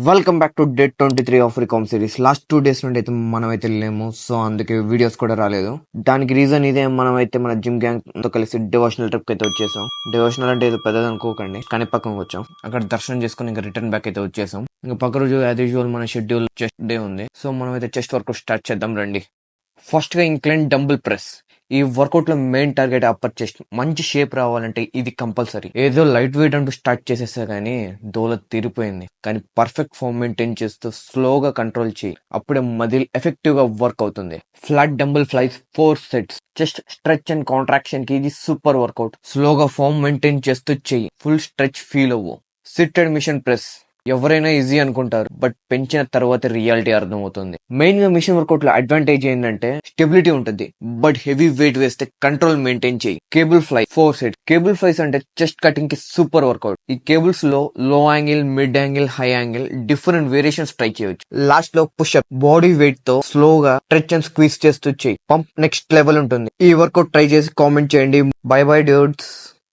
Welcome back to day 23 of రికామ్ series. Last 2 days నుండి అయితే మనం అయితే లేము, సో అందుకే వీడియోస్ కూడా రాలేదు. దానికి రీజన్ ఇదే, మనం అయితే మన జిమ్ గ్యాంగ్ తో కలిసి డివోషనల్ ట్రిప్ అయితే వచ్చేసాం. డివోషనల్ అంటే ఏదో పెద్దది అనుకోకండి, కానీ పక్కన వచ్చాం. అక్కడ దర్శనం చేసుకుని ఇంకా రిటర్న్ బ్యాక్ అయితే వచ్చేసాం. ఇంకా పక్క రోజు యాజ్ యూజువల్ మన షెడ్యూల్ చెస్ట్ డే ఉంది, సో మనం అయితే చెస్ట్ వర్క్ స్టార్ట్ చేద్దాం రండి. ఫస్ట్ గా ఇంక్లైన్ డంబుల్ ప్రెస్. ఈ వర్కౌట్ లో మెయిన్ టార్గెట్ అప్పర్ చెస్ట్. మంచి షేప్ రావాలంటే ఇది కంపల్సరీ. ఏదో లైట్ వెయిట్ అంటూ స్టార్ట్ చేసేసా కానీ దోల తీరిపోయింది. కానీ పర్ఫెక్ట్ ఫామ్ మెయింటైన్ చేస్తూ స్లోగా కంట్రోల్ చేయి, అప్పుడే మజిల్ ఎఫెక్టివ్ గా వర్క్ అవుతుంది. Flat dumbbell flies 4 sets. Chest stretch and contraction కి ఇది సూపర్ వర్కౌట్. స్లోగా ఫామ్ మెయింటైన్ చేస్తూ చెయ్యి, ఫుల్ స్ట్రెచ్ ఫీల్ అవ్వు. సిట్టెడ్ మిషన్ ప్రెస్. ఎవరైనా ఈజీ అనుకుంటారు, బట్ పెంచిన తర్వాత రియాలిటీ అర్థమవుతుంది. మెయిన్ గా మిషన్ వర్కౌట్ లో అడ్వాంటేజ్ ఏంటంటే స్టెబిలిటీ ఉంటుంది, బట్ హెవీ వెయిట్ వేస్తే కంట్రోల్ మెయింటైన్ చేయి. Cable fly 4 sets. Cable flies అంటే చెస్ట్ కటింగ్ కి సూపర్ వర్కౌట్. ఈ కేబుల్స్ లో low angle, mid angle, high angle different variations try చేయొచ్చు. లాస్ట్ లో పుష్అప్ బాడీ వెయిట్ తో స్లోగా స్ట్రెచ్ అండ్ స్క్వీజ్ చేస్తూ చేయి. పంప్ నెక్స్ట్ లెవెల్ ఉంటుంది. ఈ వర్కౌట్ ట్రై చేసి కామెంట్ చేయండి. By by dudes.